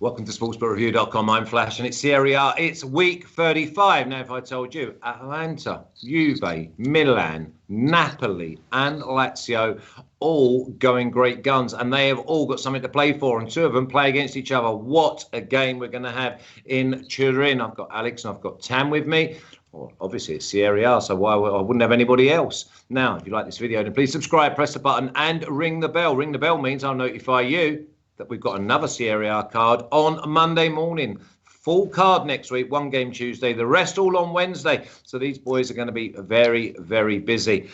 Welcome to sportsbookraeview.com. I'm Flash and it's Serie A. It's week 35. Now, if I told you Atalanta, Juve, Milan, Napoli and Lazio all going great guns, and they have all got something to play for, and two of them play against each other. What a game we're going to have in Turin. I've got Alex and I've got Tam with me. Well, obviously it's Serie A, so why I wouldn't have anybody else. Now, if you like this video, then please subscribe, press the button and ring the bell. Ring the bell means I'll notify you that we've got another Serie A card on Monday morning. Full card next week, one game Tuesday, the rest all on Wednesday. So these boys are going to be very, very busy.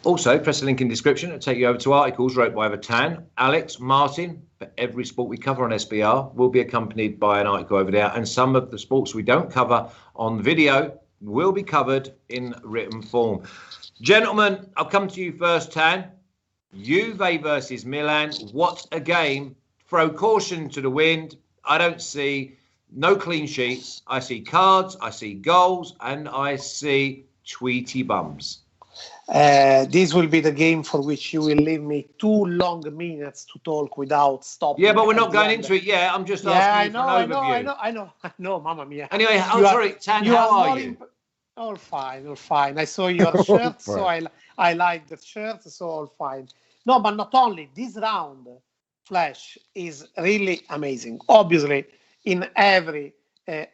Also, press the link in the description. It'll take you over to articles wrote by Tan, Alex, Martin. For every sport we cover on SBR will be accompanied by an article over there. And some of the sports we don't cover on video will be covered in written form. Gentlemen, I'll come to you first, Tan. Juve versus Milan. What a game. Throw caution to the wind. I don't see no clean sheets. I see cards, I see goals, and I see tweety bums. This will be the game for which you will leave me 2 long minutes to talk without stopping. Yeah, but we're not going into it yet. I'm just asking you for an overview. I know, Mamma Mia. Anyway, sorry, Tan, how are you? All fine, all fine. I saw your shirt, so I like the shirt, so all fine. No, but not only. This round, Flash, is really amazing. Obviously, in every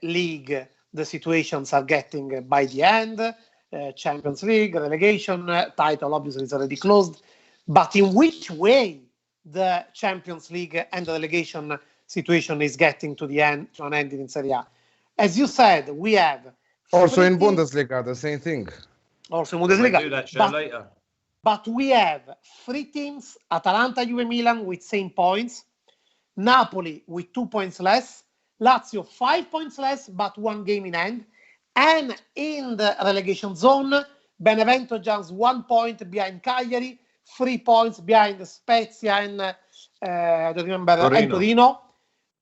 league, the situations are getting by the end. Champions League, relegation, title obviously is already closed. But in which way the Champions League and the relegation situation is getting to an end in Serie A? As you said, we have... Also in Bundesliga, the same thing. Also in Bundesliga. We'll do that show later. But we have 3 teams, Atalanta, Juve, Milan, with same points. Napoli with 2 points less. Lazio 5 points less, but 1 game in hand. And in the relegation zone, Benevento just 1 point behind Cagliari, 3 points behind Spezia and I don't remember Torino.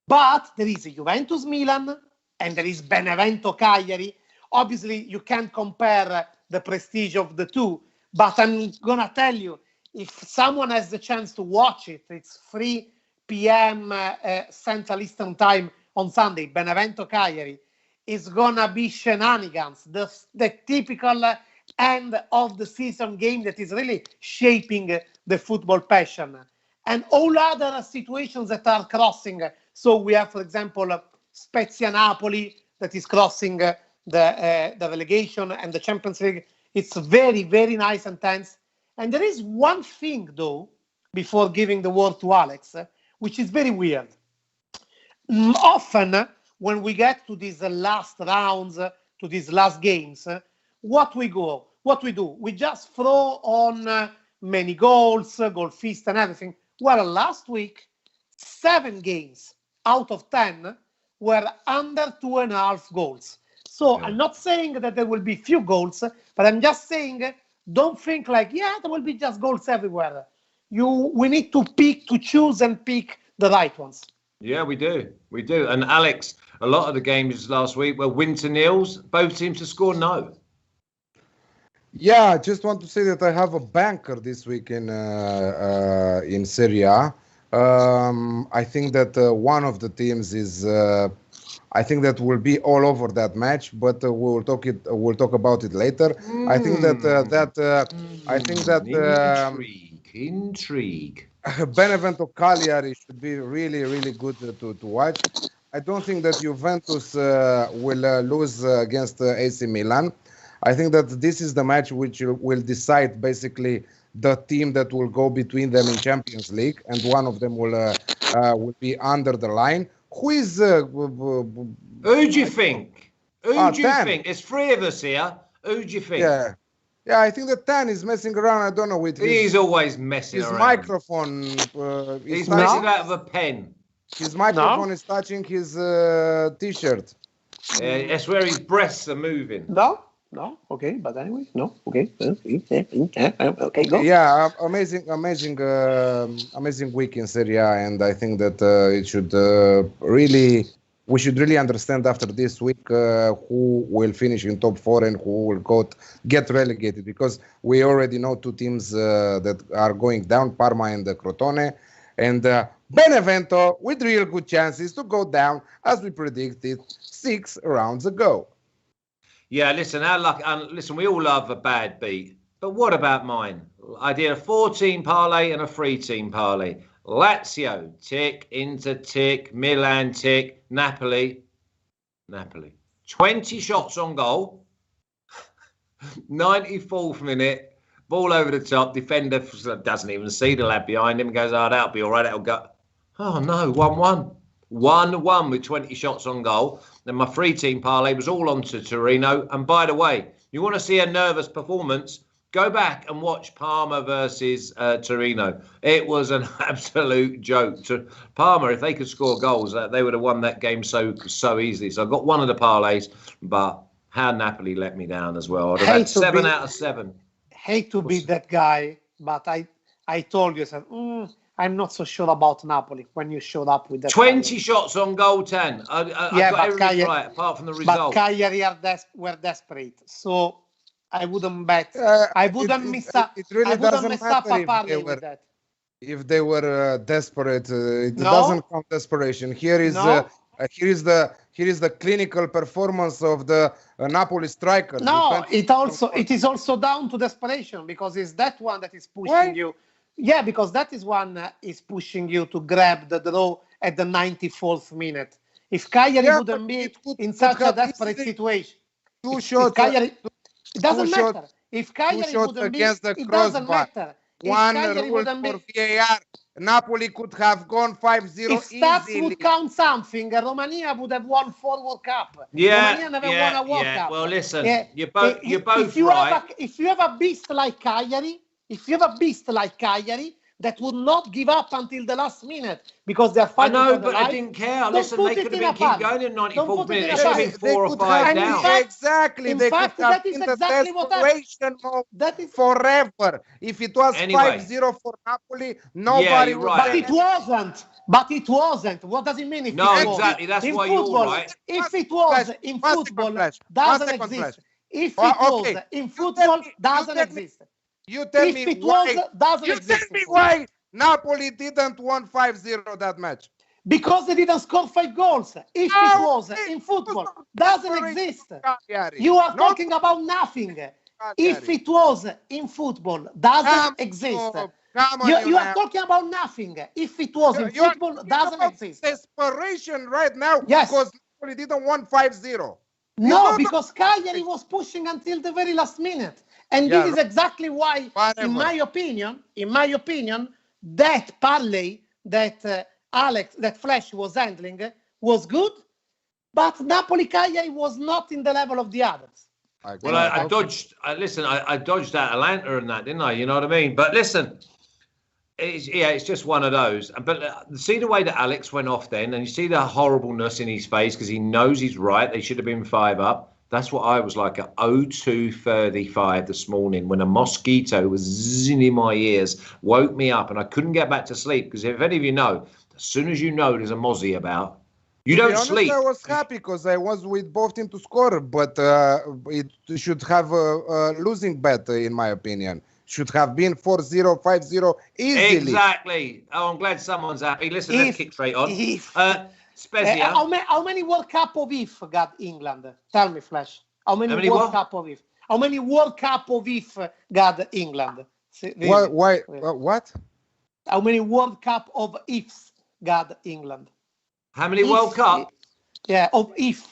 But there is Juventus Milan and there is Benevento Cagliari. Obviously, you can't compare the prestige of the two, but I'm gonna tell you, if someone has the chance to watch it, it's 3 p.m. Central Eastern Time on Sunday, Benevento Cagliari. It's gonna be shenanigans, the typical end of the season game that is really shaping the football passion. And all other situations that are crossing. So we have, for example, Spezia Napoli that is crossing the relegation and the Champions League. It's very, very nice and tense. And there is one thing, though, before giving the word to Alex, which is very weird. Often, when we get to these last rounds, to these last games, what we do? We just throw on many goals, goal feast and everything. Well, last week, 7 games out of 10 were under 2.5 goals. So I'm not saying that there will be few goals, but I'm just saying, don't think like, there will be just goals everywhere. We need to choose and pick the right ones. Yeah, we do. And Alex, a lot of the games last week were winter nils. Both teams to score no. Yeah, I just want to say that I have a banker this week in Serie A. I think that one of the teams is. I think that will be all over that match, but we'll talk about it later. I think Intrigue. Benevento Cagliari should be really, really good to watch. I don't think that Juventus will lose against AC Milan. I think that this is the match which will decide basically the team that will go between them in Champions League, and one of them will be under the line. Who is? Who do you think? Who do you think? There's 3 of us here. Who do you think? Yeah, I think that Tan is messing around. I don't know with he's always messing his around. Microphone. He's messing out of a pen. His microphone is touching his T-shirt. That's where his breasts are moving. No, okay, but anyway, no, okay, okay, go. Yeah, amazing week in Serie A, and I think that we should really understand after this week who will finish in top 4 and who will get relegated, because we already know 2 teams that are going down, Parma and Crotone. And Benevento with real good chances to go down, as we predicted 6 rounds ago. Yeah, listen, our luck. Listen, we all love a bad beat, but what about mine? I did a 4-team parlay and a 3-team parlay. Lazio tick into tick, Milan tick, Napoli. 20 shots on goal, 94th minute, ball over the top, defender doesn't even see the lad behind him, goes, oh, that'll be all right, that'll go. Oh no, 1-1. 1-1 with 20 shots on goal. Then my 3-team parlay was all on to Torino. And by the way, you want to see a nervous performance, go back and watch Parma versus Torino. It was an absolute joke. Parma, if they could score goals, they would have won that game so easily. So I got one of the parlays, but how Napoli let me down as well. I'd have had 7 out of 7. Hate to be that guy, but I told you, I said, I'm not so sure about Napoli when you showed up with that. 20 shots on goal, 10. I got everything right, apart from the result. But Cagliari were desperate, so I wouldn't bet. I wouldn't miss up. It really doesn't matter with that. If they were desperate. It doesn't count desperation. Here is the clinical performance of the Napoli striker. No, it is also down to desperation, because it's that one that is pushing you. Yeah, because that is one is pushing you to grab the draw at the 94th minute. If Cagliari wouldn't be in such a desperate situation, it doesn't matter. If Cagliari wouldn't be, it doesn't matter. One rule for VAR. Napoli could have gone 5-0 if stats would count something, Romania would have won 4 World Cup. Yeah, Romania never won a World Cup. Well, listen, you're both right. If you have a beast like Cagliari, that would not give up until the last minute because they're fighting. I know, but I didn't care. Listen, they could have been keep going in 94 minutes. It should have been 4 or 5 down. Exactly. In fact, that is exactly what happened. That is forever. If it was 5-0 for Napoli, nobody would. But it wasn't. What does it mean? Exactly. That's why you're right. If it was in football, doesn't exist. If it was in football, doesn't exist. You tell me why Napoli didn't won 5-0 that match. Because they didn't score 5 goals. If it was in football, doesn't exist. You are talking about nothing. If it was in football, doesn't exist. You are talking about nothing. If it was in football, doesn't exist. Desperation right now because Napoli didn't won 5-0. No, because Cagliari was pushing until the very last minute. And this is exactly why, in my opinion, that parlay that Flash was handling was good, but Napoli-Cagliari was not in the level of the others. Well, I dodged. I dodged that Atlanta and that, didn't I? You know what I mean? But listen, it's just one of those. But see the way that Alex went off then, and you see the horribleness in his face because he knows he's right. They should have been 5 up. That's what I was like at 02:35 this morning when a mosquito was zizzing in my ears, woke me up, and I couldn't get back to sleep because if any of you know, as soon as you know there's a mozzie about, you don't sleep. I was happy because I was with both teams to score, but it should have a losing bet, in my opinion. Should have been 4-0, 5-0 easily. Exactly. Oh, I'm glad someone's happy. Listen, let's kick straight on. Spezia. How many World Cup of if got England? Tell me, Flash. How many World Cup of if? How many World Cup of if got England? Why? What? How many World Cup of ifs got England? How many World Cup? Yeah, of if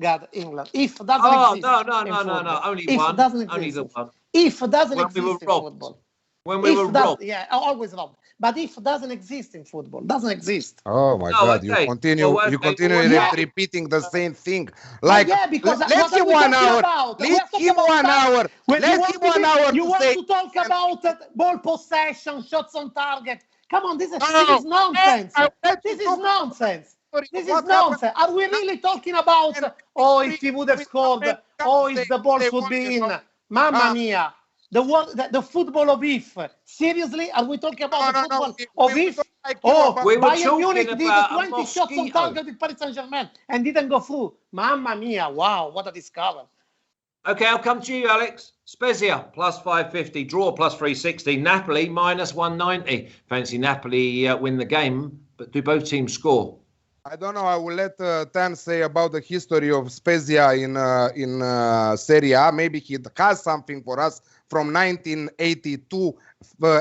got England. If doesn't exist. No. Only if one. Doesn't exist. Only the one. If doesn't exist in football. When we were robbed. Yeah, always robbed. But if doesn't exist in football, doesn't exist. Oh my God! Okay. You continue repeating the same thing. Like, because let's give 1 hour. Let's give 1 hour. Let's give 1 hour. You want to talk about ball possession, shots on target? Come on, this is nonsense. This is nonsense. This is nonsense. Are we really talking about? If he would have scored. If the balls would be in. Mamma mia. The football of if. Seriously, are we talking about the football of if? Bayern Munich did 20 shots on target with Paris Saint-Germain and didn't go through. Mamma mia, wow, what a discovery. Okay, I'll come to you, Alex. Spezia plus 550, draw plus 360, Napoli minus 190. Fancy Napoli win the game, but do both teams score? I don't know. I will let Tan say about the history of Spezia in Serie A. Maybe he has something for us from 1982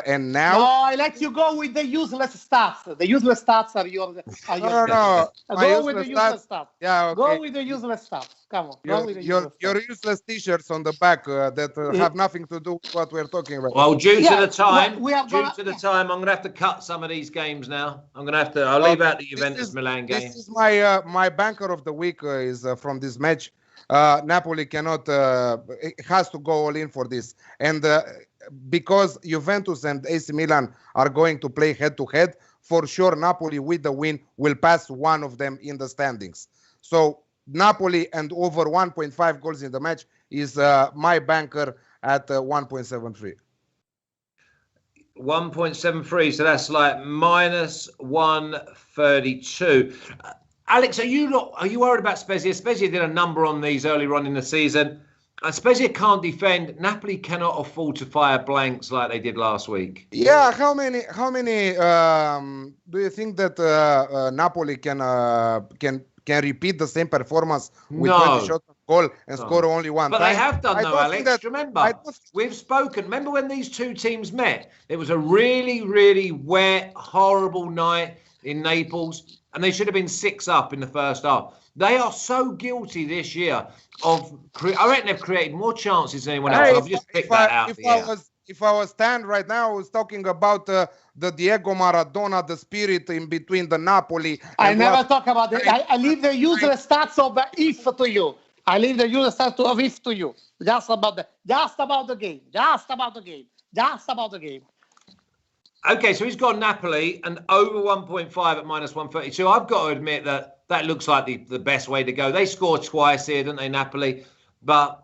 and now. No, I let you go with the useless stats. The useless stats are your. No. Go with the useless stats. Yeah, okay. Go with the useless stats. Come on. Your useless t-shirts on the back that have nothing to do with what we're talking about. Well, due to the time, I'm going to have to cut some of these games now. I'll leave out the Juventus Milan game. This is my banker of the week is from this match. Napoli cannot, it has to go all in for this. And because Juventus and AC Milan are going to play head to head, for sure Napoli with the win will pass one of them in the standings. So Napoli and over 1.5 goals in the match is my banker at 1.73. 1.73, so that's like minus 132. Alex, are you worried about Spezia? Spezia did a number on these earlier on in the season. Spezia can't defend. Napoli cannot afford to fire blanks like they did last week. Yeah, how many do you think that Napoli can repeat the same performance with 20 shots on goal and score only one? But they have done though, Alex. Remember, we've spoken. Remember when these two teams met? It was a really, really wet, horrible night in Naples, and they should have been 6 up in the first half. They are so guilty this year of. I reckon they've created more chances than anyone else. I've just picked that out. If I was Stan right now, I was talking about the Diego Maradona, the spirit in between the Napoli. I never talk about it. I leave the useless stats of if to you. I leave the useless stats of if to you. Just about the game. Okay, so he's got Napoli and over 1.5 at minus 132. I've got to admit that looks like the best way to go. They scored twice here, don't they, Napoli? But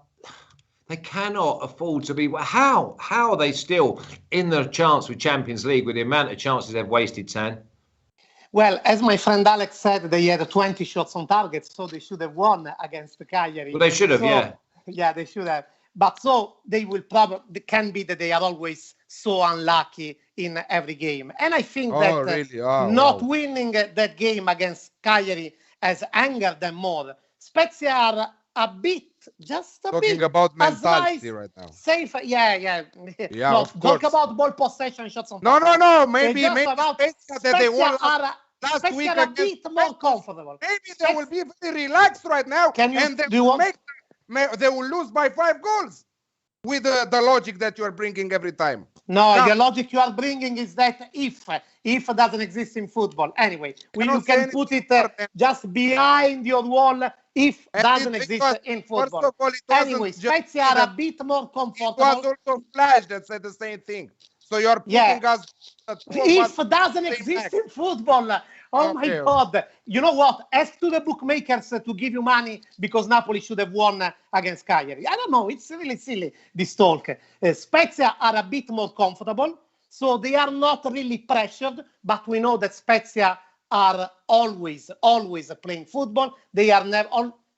they cannot afford to be. How are they still in the chance with Champions League with the amount of chances they've wasted, Tan? Well, as my friend Alex said, they had 20 shots on target, so they should have won against the Cagliari. Well, they should have, yeah. Yeah, they should have. But so they will probably, can be that they are always so unlucky in every game. And I think that winning that game against Cagliari has angered them more. Spezia are a bit, talking about mentality right now. Safe, yeah. No, talk about ball possession shots on target. No. Maybe Spezia that they won last week are a bit more comfortable. Maybe they will be very relaxed right now. They will lose by 5 goals with the logic that you are bringing every time. No, the logic you are bringing is that if doesn't exist in football. Anyway, you can put it just behind your wall if doesn't exist in football. First of all, anyway, Spezia are a bit more comfortable. It was also Flash that said the same thing. So you're putting us... If doesn't exist in football... Oh my God. You know what? Ask to the bookmakers to give you money because Napoli should have won against Cagliari. I don't know. It's really silly, this talk. Spezia are a bit more comfortable, so they are not really pressured, but we know that Spezia are always playing football. They are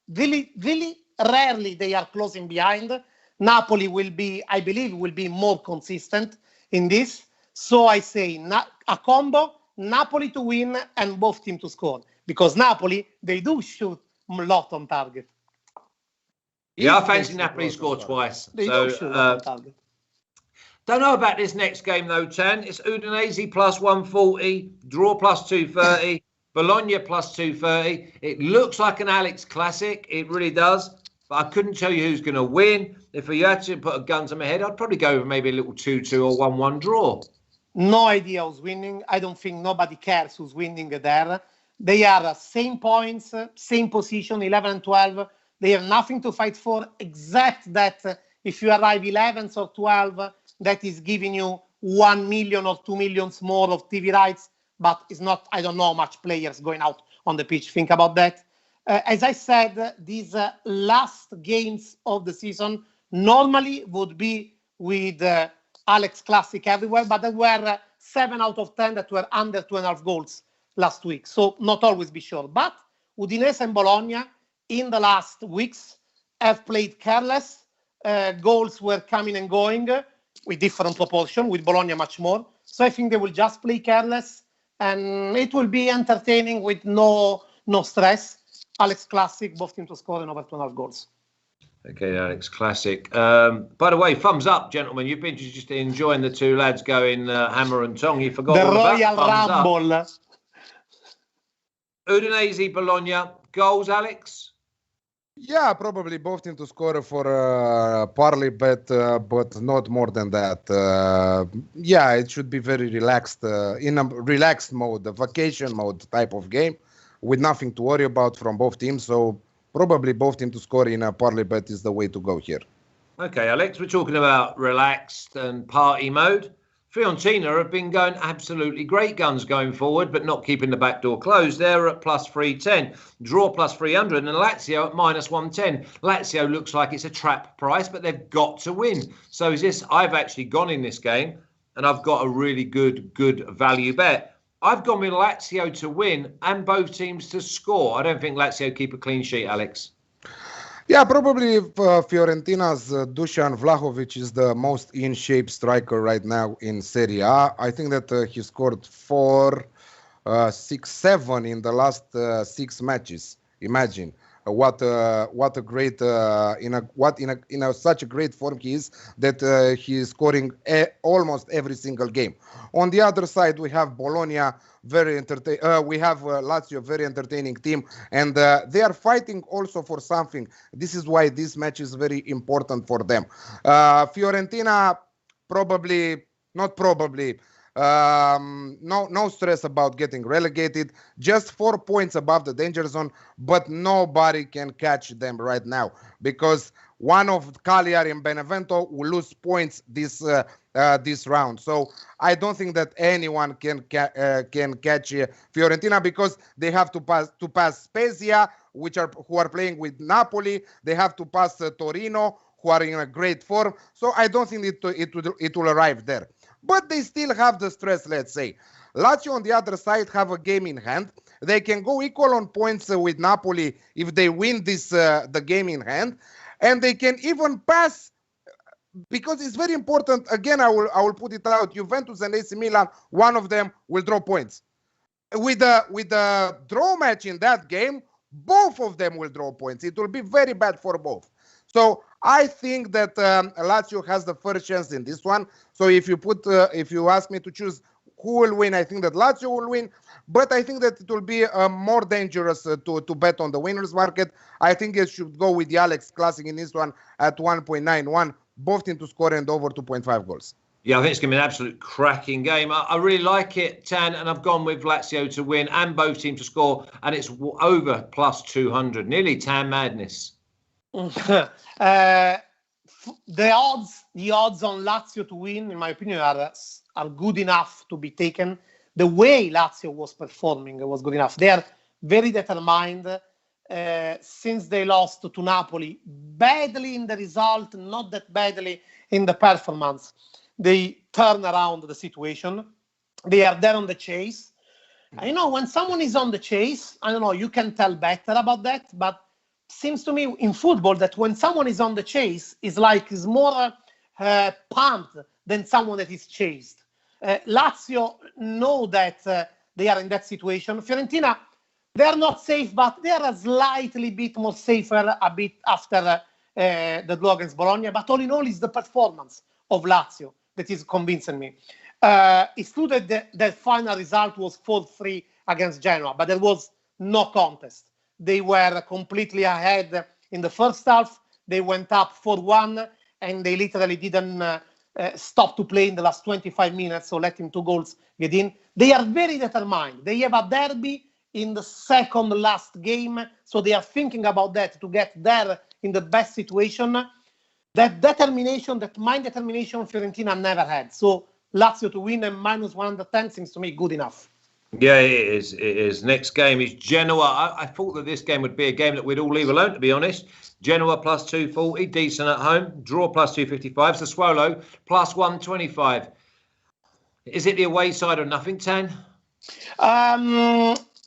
really rarely they are closing behind. Napoli I believe, will be more consistent in this. So I say a combo, Napoli to win and both teams to score, because Napoli, they do shoot a lot on target. Yeah, I fancy Napoli score twice. They do shoot on target. Don't know about this next game though, Tan. It's Udinese plus 140, draw plus 230, Bologna plus 230. It looks like an Alex classic. It really does. But I couldn't tell you who's going to win. If you had to put a gun to my head, I'd probably go with maybe a little 2-2 or 1-1 draw. No idea who's winning. I don't think nobody cares who's winning there. They are same points, same position, 11 and 12. They have nothing to fight for, except that if you arrive 11th or 12th, that is giving you 1 million or 2 million more of TV rights. But it's not, I don't know how much players going out on the pitch think about that. As I said, these last games of the season normally would be with Alex Classic everywhere, but there were 7 out of 10 that were under 2.5 goals last week. So not always be sure. But Udinese and Bologna in the last weeks have played careless. goals were coming and going with different proportion, with Bologna much more. So I think they will just play careless, and it will be entertaining with no stress. Alex Classic, both teams to score and over 2.5 goals. Okay, Alex Classic. By the way, thumbs up, gentlemen. You've been just enjoying the two lads going hammer and tong. You forgot the all Royal about thumbs Rumble. Up. Udinese, Bologna. Goals, Alex? Yeah, probably both teams to score for Parley bet, but not more than that. Yeah, it should be very relaxed, in a relaxed mode, a vacation mode type of game, with nothing to worry about from both teams. So probably both teams to score in a Parley bet is the way to go here. Okay, Alex, we're talking about relaxed and party mode. Fiorentina have been going absolutely great guns going forward, but not keeping the back door closed. They're at plus 310, draw plus 300, and Lazio at minus 110. Lazio looks like it's a trap price, but they've got to win. So is this? I've actually gone in this game, and I've got a really good value bet. I've gone with Lazio to win and both teams to score. I don't think Lazio keep a clean sheet, Alex. Yeah, probably Fiorentina's Dusan Vlahovic is the most in-shape striker right now in Serie A. I think that he scored 4, 6, 7 in the last 6 matches. Imagine what a great in such a great form he is, that he is scoring almost every single game. On the other side, we have Bologna, very we have Lazio, very entertaining team, and they are fighting also for something. This is why this match is very important for them. Fiorentina no stress about getting relegated, just 4 points above the danger zone, but nobody can catch them right now, because one of Cagliari and Benevento will lose points this round. So I don't think that anyone can catch Fiorentina, because they have to pass Spezia, who are playing with Napoli. They have to pass Torino, who are in a great form. So I don't think it will arrive there. But they still have the stress, let's say. Lazio, on the other side, have a game in hand. They can go equal on points with Napoli if they win the game in hand. And they can even pass, because it's very important. Again, I will put it out. Juventus and AC Milan, one of them will draw points. With the draw match in that game, both of them will draw points. It will be very bad for both. So I think that Lazio has the first chance in this one. So if you ask me to choose who will win, I think that Lazio will win. But I think that it will be more dangerous to bet on the winners market. I think it should go with the Alex Classic in this one at 1.91. Both teams to score and over 2.5 goals. Yeah, I think it's going to be an absolute cracking game. I really like it, Tan, and I've gone with Lazio to win and both teams to score, and it's over plus 200. Nearly Tan madness. The odds on Lazio to win, in my opinion, are good enough to be taken. The way Lazio was performing was good enough. They are very determined. Since they lost to Napoli, badly in the result, not that badly in the performance, they turn around the situation. They are there on the chase. I know when someone is on the chase, I don't know, you can tell better about that, but seems to me in football that when someone is on the chase, is more pumped than someone that is chased. Lazio know that they are in that situation. Fiorentina, they are not safe, but they are a slightly bit more safer a bit after the draw against Bologna. But all in all, it's the performance of Lazio that is convincing me. It's true that the final result was 4-3 against Genoa, but there was no contest. They were completely ahead in the first half. They went up 4-1, and they literally didn't stop to play in the last 25 minutes, so letting 2 goals get in. They are very determined. They have a derby in the second last game, so they are thinking about that to get there in the best situation. That determination, that mind determination, Fiorentina never had. So Lazio to win and minus 110 seems to me good enough. Yeah, it is. It is. Next game is Genoa. I thought that this game would be a game that we'd all leave alone, to be honest. Genoa plus 240, decent at home. Draw plus 255. Sassuolo plus 125. Is it the away side or nothing, Tan?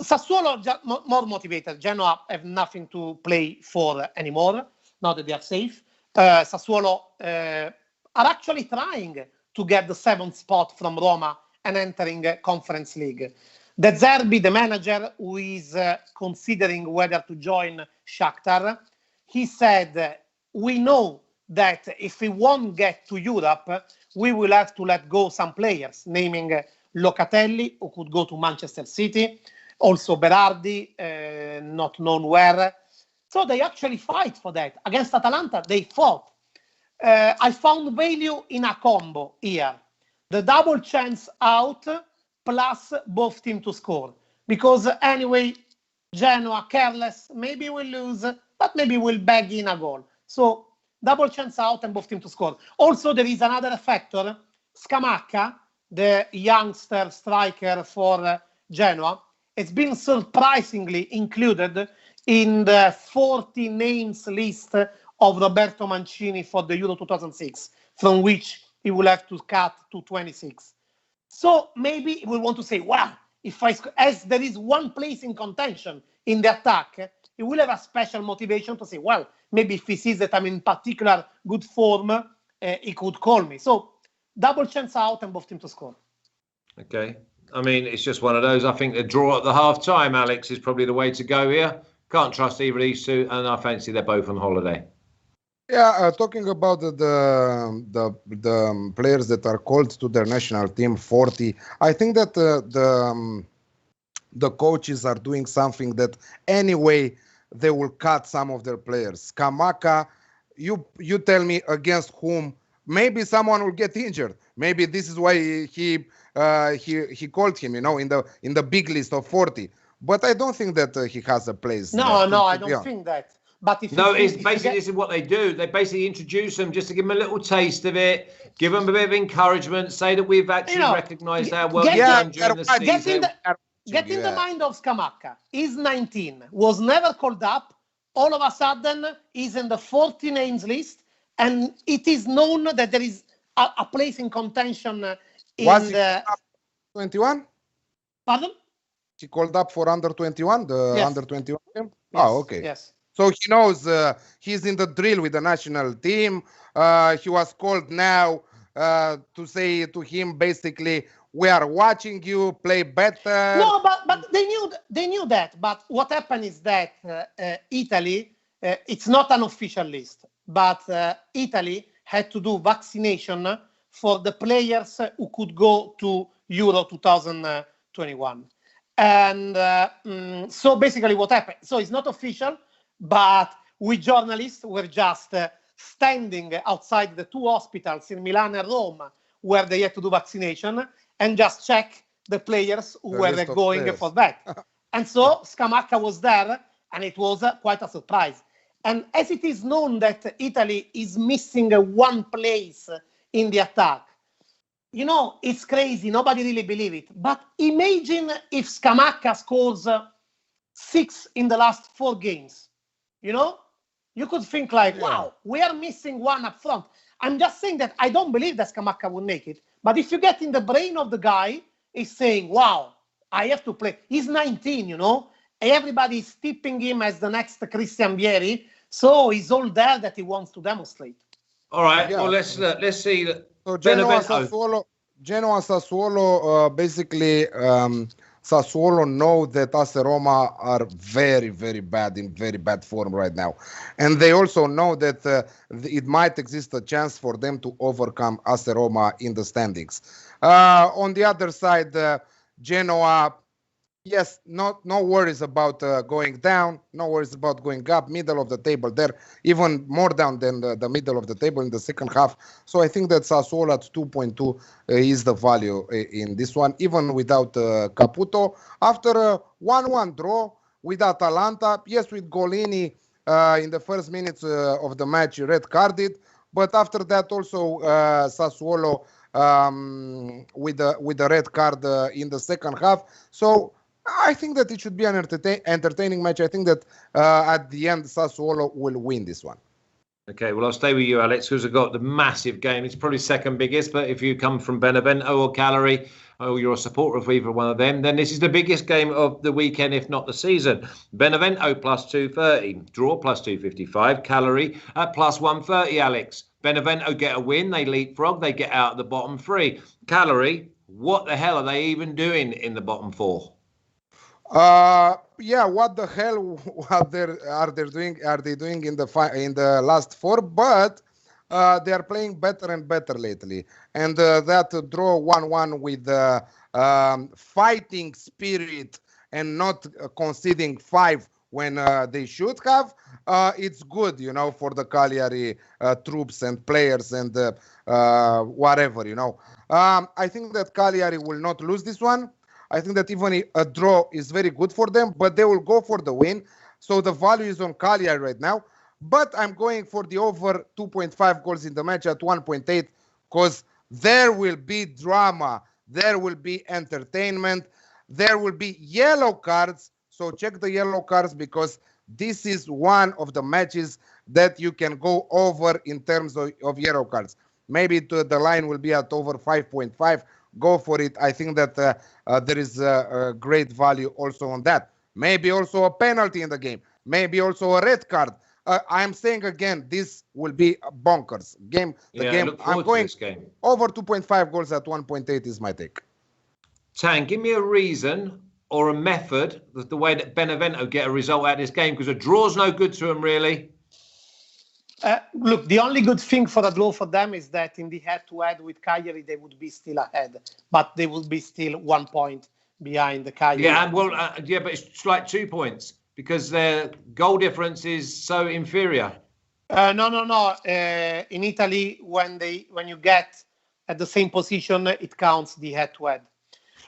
Sassuolo more motivated. Genoa have nothing to play for anymore, now that they are safe. Sassuolo are actually trying to get the 7th spot from Roma and entering Conference League. De Zerbi, the manager, who is considering whether to join Shakhtar, he said, we know that if we won't get to Europe, we will have to let go some players, naming Locatelli, who could go to Manchester City, also Berardi, not known where. So they actually fight for that. Against Atalanta, they fought. I found value in a combo here. The double chance out plus both teams to score. Because anyway, Genoa, careless, maybe will lose, but maybe will bag in a goal. So double chance out and both teams to score. Also, there is another factor. Scamacca, the youngster striker for Genoa, has been surprisingly included in the 40 names list of Roberto Mancini for the Euro 2006, from which he will have to cut to 26. So maybe we want to say, wow, as there is one place in contention in the attack, he will have a special motivation to say, well, maybe if he sees that I'm in particular good form, he could call me. So double chance out and both teams to score. Okay. I mean, it's just one of those. I think the draw at the half time, Alex, is probably the way to go here. Can't trust either of these two, and I fancy they're both on holiday. Yeah, talking about the players that are called to their national team, 40. I think that the coaches are doing something that anyway they will cut some of their players. Scamacca, you tell me against whom? Maybe someone will get injured. Maybe this is why he called him, in the big list of 40. But I don't think that he has a place. No, I don't think that. But this is what they do. They basically introduce them just to give them a little taste of it, give them a bit of encouragement, say that we've actually recognised our work done during the season. Get in the mind of Scamacca. He's 19, was never called up. All of a sudden, he's in the 40 names list, and it is known that there is a place in contention in the 21. Pardon? He called up for under 21, under 21 team? Yes. Oh, okay. Yes. So he knows he's in the drill with the national team. He was called now to say to him, basically, we are watching you play better. No, but they knew that. But what happened is that Italy, it's not an official list, but Italy had to do vaccination for the players who could go to Euro 2021. And so basically what happened, so it's not official, but we journalists were just standing outside the two hospitals in Milan and Rome where they had to do vaccination and just check the players who were going for that. And so Scamacca was there, and it was quite a surprise. And as it is known that Italy is missing one place in the attack, it's crazy. Nobody really believes it. But imagine if Scamacca scores 6 in the last 4 games. You could think like, wow, we are missing one up front. I'm just saying that I don't believe that Scamacca will make it. But if you get in the brain of the guy, he's saying, wow, I have to play. He's 19, Everybody is tipping him as the next Christian Vieri. So he's all there that he wants to demonstrate. All right. Yeah. Well, let's see that. So Genoa, Sassuolo, basically, Sassuolo know that AS Roma are very, very bad, in very bad form right now. And they also know that it might exist a chance for them to overcome AS Roma in the standings. On the other side, Genoa, yes, no worries about going down, no worries about going up, middle of the table there, even more down than the middle of the table in the second half. So I think that Sassuolo at 2.2 is the value in this one, even without Caputo. After a 1-1 draw with Atalanta, yes, with Golini in the first minutes of the match, red carded, but after that also Sassuolo with the red card in the second half. So I think that it should be an entertaining match. I think that at the end, Sassuolo will win this one. Okay, well, I'll stay with you, Alex, because I've got the massive game. It's probably second biggest, but if you come from Benevento or Cagliari, or you're a supporter of either one of them, then this is the biggest game of the weekend, if not the season. Benevento plus 230, draw plus 255, Cagliari at plus 130, Alex. Benevento get a win, they leapfrog, they get out of the bottom three. Cagliari, what the hell are they even doing in the bottom four? Yeah, what the hell are they doing in the last four? But they are playing better and better lately, and that draw 1-1 with fighting spirit and not conceding 5 when they should have. It's good, for the Cagliari troops and players and whatever, I think that Cagliari will not lose this one. I think that even a draw is very good for them, but they will go for the win. So the value is on Cagliari right now. But I'm going for the over 2.5 goals in the match at 1.8 because there will be drama. There will be entertainment. There will be yellow cards. So check the yellow cards because this is one of the matches that you can go over in terms of yellow cards. Maybe the line will be at over 5.5. Go for it. I think that there is a great value also on that. Maybe also a penalty in the game. Maybe also a red card. I'm saying again, this will be a bonkers game. I'm going this game. Over 2.5 goals at 1.8 is my take. Tan, give me a reason or a method the way that Benevento get a result out of this game, because a draw's no good to them really. Look, the only good thing for a draw for them is that in the head-to-head with Cagliari, they would be still ahead, but they would be still 1 point behind the Cagliari. Yeah, and but it's like 2 points because their goal difference is so inferior. No. In Italy, when you get at the same position, it counts the head-to-head.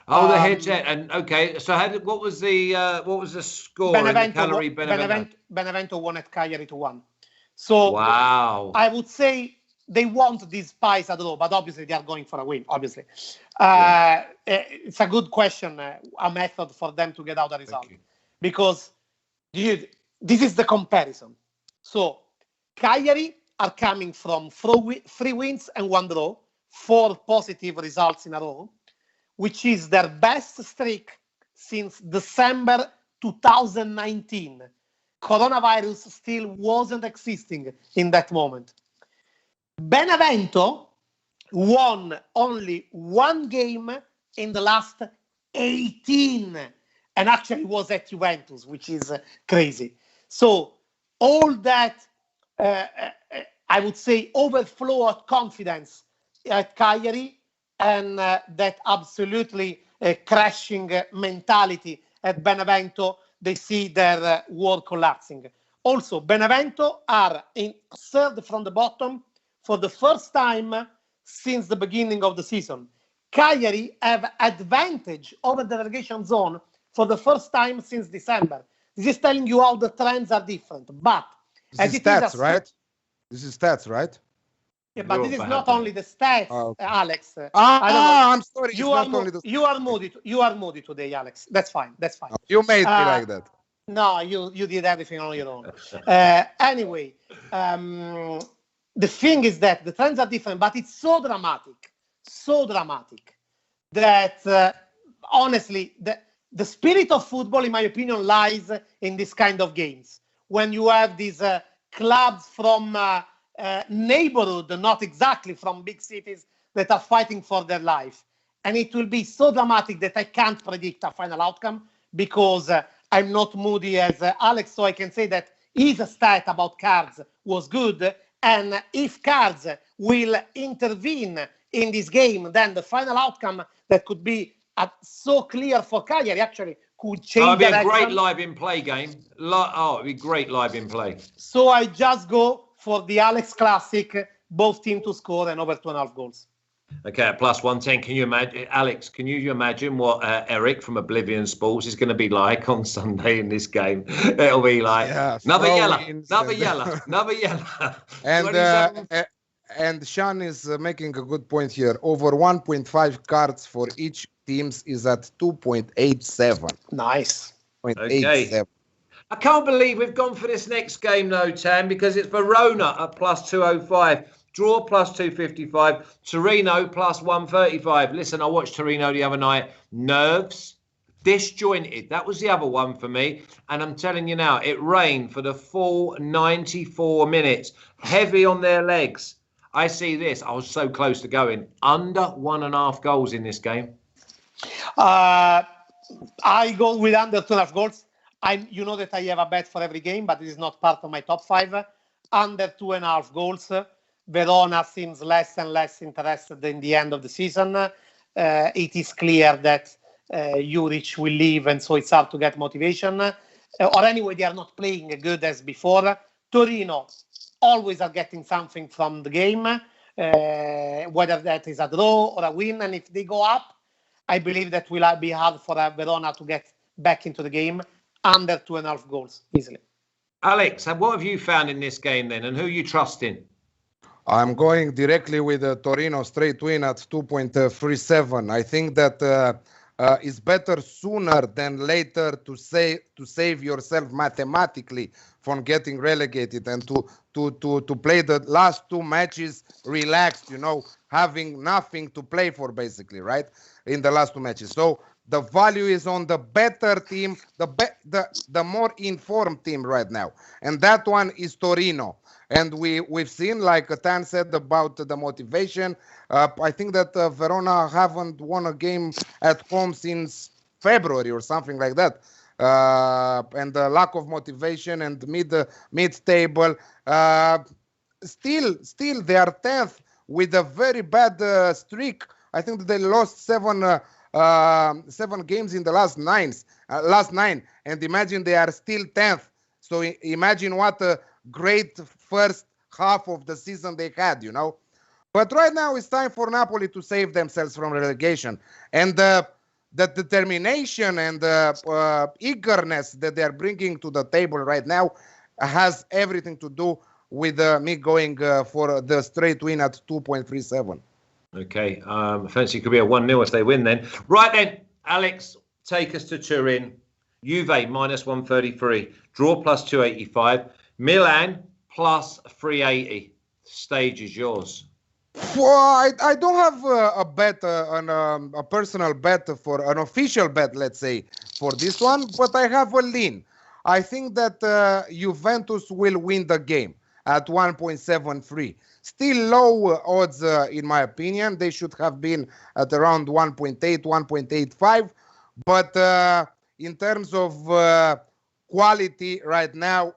Oh, the head-to-head, and okay. So, what was the score in the Cagliari Benevento? Benevento won at Cagliari 2-1. So wow. I would say they want these pies at draw, but obviously they are going for a win, obviously. It's a good question, a method for them to get out a result. Because, dude, this is the comparison. So Cagliari are coming from 3 wins and 1 draw, 4 positive results in a row, which is their best streak since December 2019. Coronavirus still wasn't existing in that moment. Benevento won only 1 game in the last 18, and actually was at Juventus, which is crazy. So all that, I would say, overflow of confidence at Cagliari and that absolutely crashing mentality at Benevento, they see their world collapsing. Also, Benevento are in 3rd from the bottom for the first time since the beginning of the season. Cagliari have advantage over the relegation zone for the first time since December. This is telling you how the trends are different. But this is stats, right? This is stats, right? Yeah, but this is not only the stats, Alex. I'm sorry. You are moody today, Alex. That's fine. You made me like that. No, you did everything on your own. Anyway, the thing is that the trends are different, but it's so dramatic that honestly, the spirit of football, in my opinion, lies in this kind of games. When you have these clubs from neighborhood, not exactly from big cities, that are fighting for their life. And it will be so dramatic that I can't predict a final outcome because I'm not moody as Alex, so I can say that his stat about cards was good. And if cards will intervene in this game, then the final outcome that could be so clear for Cagliari actually could change. It'd be a great live in play game. It'd be great live in play. So I just go for the Alex Classic, both teams to score and over 2.5 goals. Okay, at plus 110. Can you imagine, Alex? Can you imagine what Eric from Oblivion Sports is going to be like on Sunday in this game? It'll be like another yellow. And Sean is making a good point here. Over 1.5 cards for each teams is at 2.87. Nice. 0.87. I can't believe we've gone for this next game, though, Tam, because it's Verona at plus 205, draw plus 255, Torino plus 135. Listen, I watched Torino the other night. Nerves, disjointed. That was the other one for me. And I'm telling you now, it rained for the full 94 minutes. Heavy on their legs. I see this. I was so close to going under 1.5 goals in this game. I go with under 2.5 goals. You know that I have a bet for every game, but it is not part of my top 5. Under 2.5 goals. Verona seems less and less interested in the end of the season. It is clear that Juric will leave, and so it's hard to get motivation. Or anyway, they are not playing good as before. Torino always are getting something from the game, whether that is a draw or a win. And if they go up, I believe that will be hard for Verona to get back into the game. Under 2.5 goals, easily. Alex, what have you found in this game then, and who are you trusting? I'm going directly with Torino straight win at 2.37. I think that it's better sooner than later to save yourself mathematically from getting relegated and to play the last 2 matches relaxed, having nothing to play for basically, right? In the last 2 matches. So the value is on the better team, the more informed team right now. And that one is Torino. And we've seen, like Tan said, about the motivation. I think that Verona haven't won a game at home since February or something like that. And the lack of motivation and mid-table. Still, they are 10th with a very bad streak. I think that they lost 7 games in the last 9. And imagine they are still 10th. So imagine what a great first half of the season they had, But right now it's time for Napoli to save themselves from relegation. And the determination and the eagerness that they are bringing to the table right now has everything to do with me going for the straight win at 2.37. Okay, I fancy it could be a 1-0 if they win then. Right then, Alex, take us to Turin. Juve minus 133, draw plus 285, Milan plus 380. Stage is yours. Well, I don't have a bet, a personal bet for an official bet, let's say, for this one, but I have a lean. I think that Juventus will win the game at 1.73. Still low odds, in my opinion. They should have been at around 1.8, 1.85. But in terms of quality right now,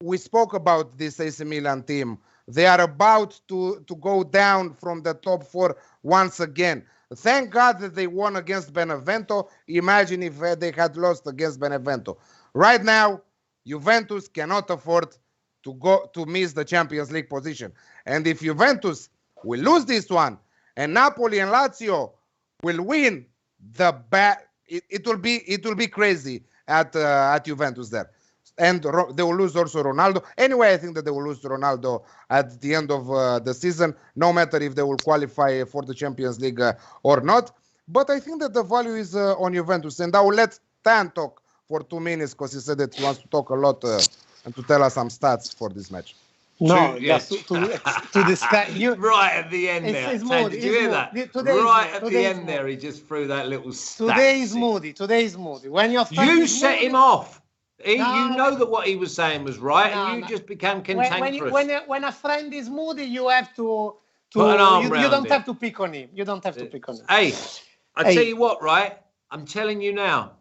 we spoke about this AC Milan team. They are about to go down from the top 4 once again. Thank God that they won against Benevento. Imagine if they had lost against Benevento. Right now, Juventus cannot afford to miss the Champions League position. And if Juventus will lose this one, and Napoli and Lazio will win, it will be crazy at Juventus there. And they will lose also Ronaldo. Anyway, I think that they will lose Ronaldo at the end of the season, no matter if they will qualify for the Champions League or not. But I think that the value is on Juventus. And I will let Tan talk for 2 minutes because he said that he wants to talk a lot and to tell us some stats for this match. No, just to discuss. Right at the end there. Tan, did you hear that? Right at the end there, he just threw that little stat. Today is moody. When you set him off. You know that what he was saying was right, and you just became cantankerous. When a friend is moody, you have to put an arm you don't have to pick on him. You don't have to pick on him. Hey, I tell you what, right? I'm telling you now,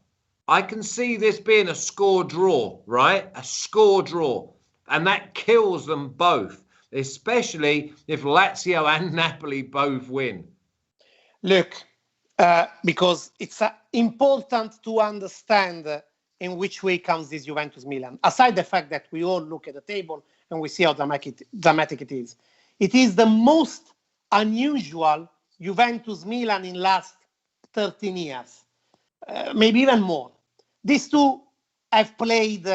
I can see this being a score draw, right? A score draw, and that kills them both, especially if Lazio and Napoli both win. Look, because it's important to understand in which way comes this Juventus Milan. Aside the fact that we all look at the table and we see how dramatic it is. It is the most unusual Juventus Milan in last 13 years, maybe even more. These two have played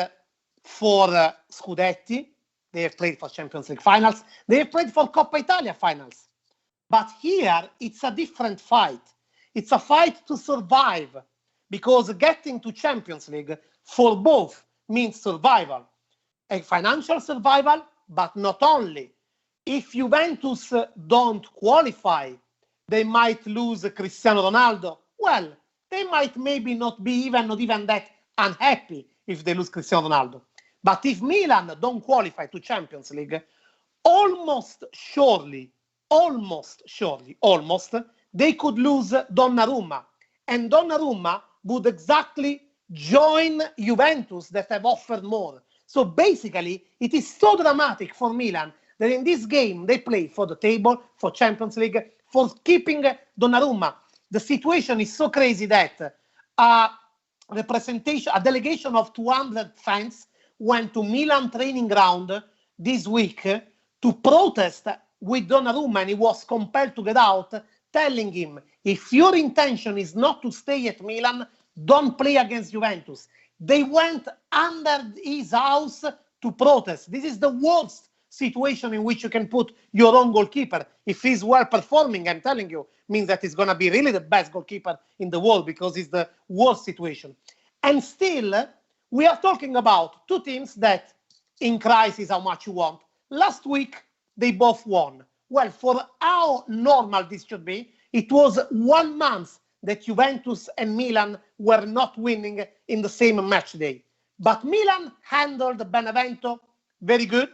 for Scudetti. They have played for Champions League finals. They have played for Coppa Italia finals. But here, it's a different fight. It's a fight to survive. because getting to Champions League for both means survival, a financial survival, but not only. If Juventus don't qualify, they might lose Cristiano Ronaldo. Well, they might maybe not even that unhappy if they lose Cristiano Ronaldo. But if Milan don't qualify to Champions League, almost surely, they could lose Donnarumma. And Donnarumma would exactly join Juventus that have offered more. So basically, it is so dramatic for Milan that in this game, they play for the table, for Champions League, for keeping Donnarumma. The situation is so crazy that a delegation of 200 fans went to Milan training ground this week to protest with Donnarumma, and he was compelled to get out, telling him, if your intention is not to stay at Milan, don't play against Juventus. They went under his house to protest. This is the worst situation in which you can put your own goalkeeper. If he's well performing, I'm telling you, means that he's going to be really the best goalkeeper in the world, because it's the worst situation. And still, we are talking about two teams that in crisis, how much you want. Last week, they both won. Well, for how normal this should be, it was 1 month that Juventus and Milan were not winning in the same match day. But Milan handled Benevento very good,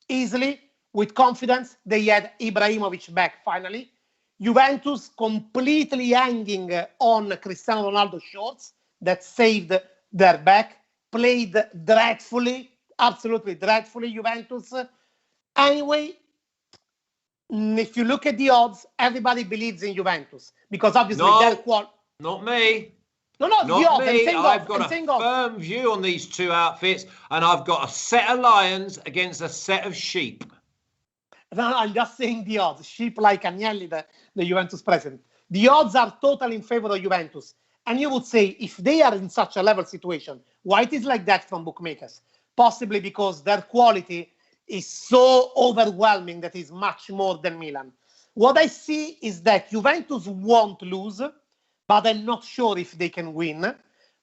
easily, with confidence. They had Ibrahimovic back finally. Juventus completely hanging on Cristiano Ronaldo's shorts that saved their back. Played dreadfully, absolutely dreadfully, Juventus. Anyway, if you look at the odds, everybody believes in Juventus because obviously they're not me. No, not the odds. me. I've got a firm view on these two outfits, and I've got a set of lions against a set of sheep. No, I'm just saying the odds. Sheep like Agnelli, the Juventus president. The odds are totally in favor of Juventus. And you would say, if they are in such a level situation, why it is like that from bookmakers? Possibly because their quality is so overwhelming that is much more than Milan. What I see is that Juventus won't lose, but I'm not sure if they can win.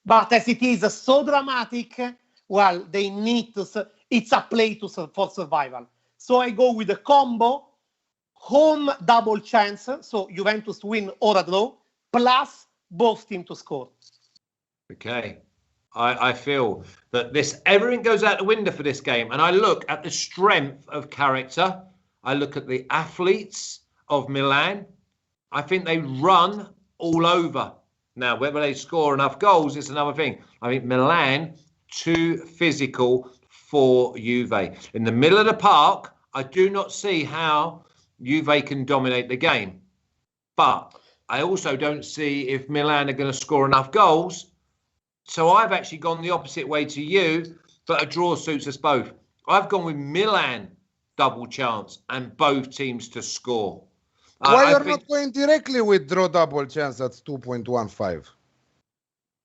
But as it is so dramatic, well, they need to. It's a play for survival. So I go with a combo, home double chance, so Juventus to win or a draw, plus both teams to score. Okay. I feel that everything goes out the window for this game. And I look at the strength of character. I look at the athletes of Milan. I think they run all over. Now, whether they score enough goals is another thing. I think Milan, too physical for Juve. In the middle of the park, I do not see how Juve can dominate the game. But I also don't see if Milan are going to score enough goals. So I've actually gone the opposite way to you, but a draw suits us both. I've gone with Milan double chance and both teams to score. Why you're not going directly with draw double chance? That's 2.15.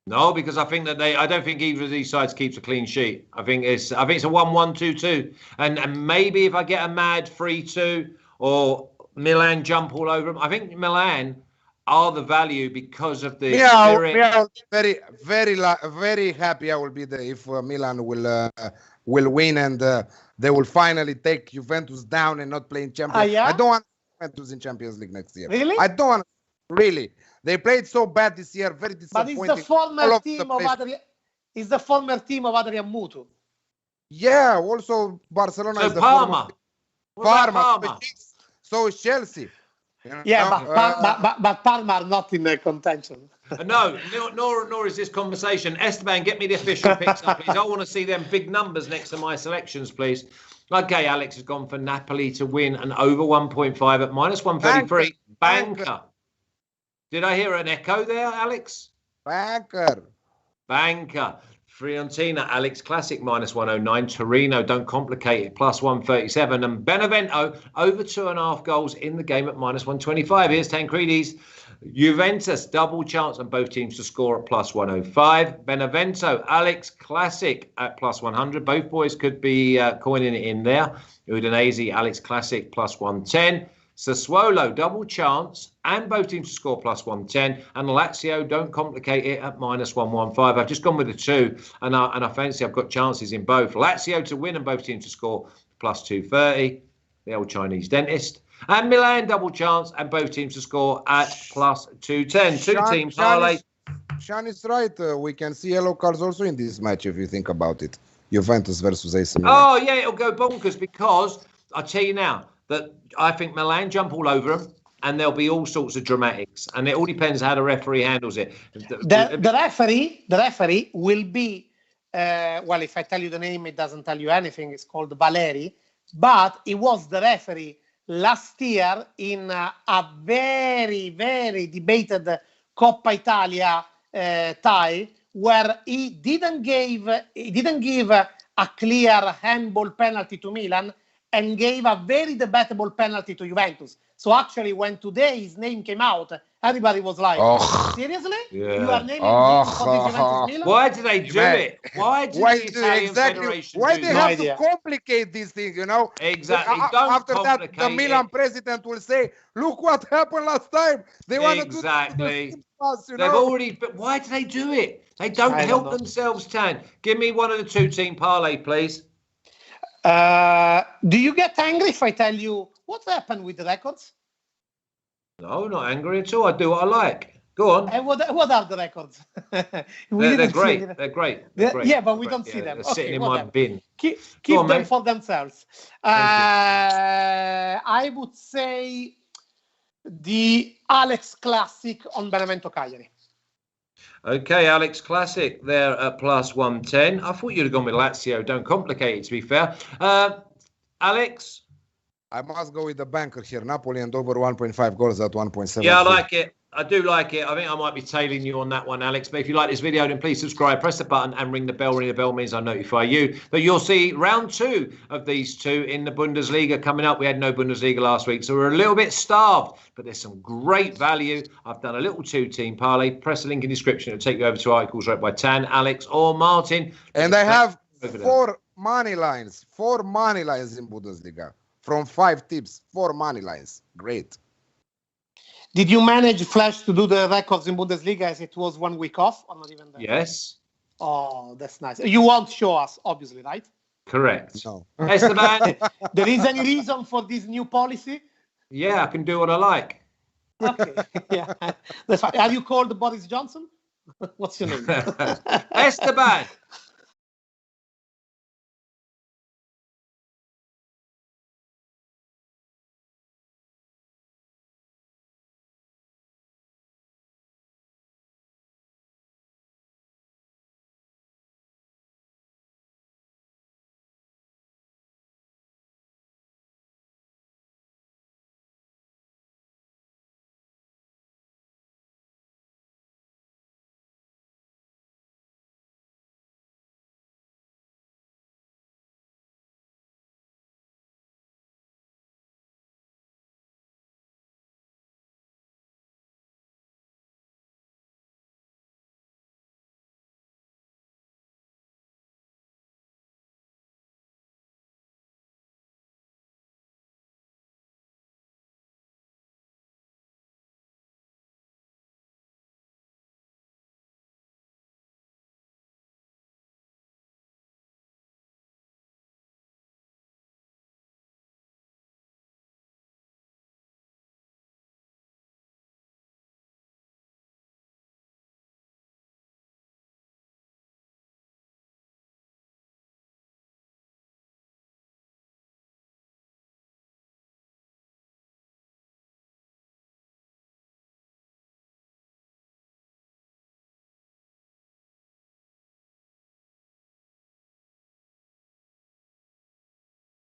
No, because I think that I don't think either of these sides keeps a clean sheet. I think it's a 1-1-2-2, and maybe if I get a mad 3-2 or Milan jump all over them, I think Milan are the value because of the spirit. Yeah, very happy I will be there if Milan will win and they will finally take Juventus down and not play in Champions. Yeah? I don't want Juventus in Champions League next year. Really? I don't want. Really, they played so bad this year. Very disappointing. But it's the former team of Adrian Mutu. Yeah. Also, Barcelona is the Parma. Parma. So is Chelsea. Yeah, but Parma are not in the contention. No, nor is this conversation. Esteban, get me the official picks up, please. I want to see them big numbers next to my selections, please. Okay, Alex has gone for Napoli to win and over 1.5 at -133. Banker. Did I hear an echo there, Alex? Banker. Fiorentina, Alex Classic -109. Torino, don't complicate it, +137. And Benevento over 2.5 goals in the game at -125. Here's Tancredi's Juventus, double chance on both teams to score at +105. Benevento, Alex Classic at +100. Both boys could be coining it in there. Udinese, Alex Classic +110. Sassuolo, double chance, and both teams to score +110. And Lazio, don't complicate it, at -115. I've just gone with the 2, and I fancy I've got chances in both. Lazio to win and both teams to score +230. The old Chinese dentist. And Milan, double chance, and both teams to score at +210. Two-team parlay. Sean is right. We can see yellow cards also in this match if you think about it. Juventus versus AC Milan. Oh, yeah, it'll go bonkers because I'll tell you now that I think Milan jump all over them and there'll be all sorts of dramatics. And it all depends how the referee handles it. The referee will be, well, if I tell you the name, it doesn't tell you anything. It's called Valeri. But he was the referee last year in a very, very debated Coppa Italia tie, where he didn't give a clear handball penalty to Milan and gave a very debatable penalty to Juventus. So actually, when today his name came out, everybody was like, seriously? Yeah. You are naming him for the Juventus Milan? Why do they do it? Why do the Italian Federation Why do they that? have to complicate this thing, you know? Exactly. Don't After that, the complicate Milan it. president will say, look what happened last time. They want Exactly. to do this, you They've know? already, but why do they do it? They don't help themselves, Tan. Give me one of the two-team parlay, please. Do you get angry if I tell you what happened with the records? No, not angry at all. I do what I like. Go on. And what are the records? They're great. They're great. Yeah, but we don't see them. They're Okay, sitting in my bin. Keep on, them mate. for themselves. I would say the Alex Classic on Benevento Cagliari. Okay, Alex Classic there at +110. I thought you'd have gone with Lazio. Don't complicate it, to be fair. Alex? I must go with the banker here. Napoli and over 1.5 goals at 1.7. Yeah, I like it. I do like it. I think I might be tailing you on that one, Alex. But if you like this video, then please subscribe, press the button and ring the bell. Ring the bell means I notify you. But you'll see round 2 of these two in the Bundesliga coming up. We had no Bundesliga last week, so we're a little bit starved. But there's some great value. I've done a little 2-team parlay. Press the link in the description. It'll take you over to articles read by Tan, Alex or Martin. And I have 4 money lines. 4 money lines in Bundesliga. From 5 tips, 4 money lines. Great. Did you manage, Flash, to do the records in Bundesliga as it was 1 week off, or not even that? Yes. Oh, that's nice. You won't show us, obviously, right? Correct. No. Esteban? There is any reason for this new policy? Yeah, I can do what I like. Okay, yeah. That's fine. Are you called Boris Johnson? What's your name? Esteban,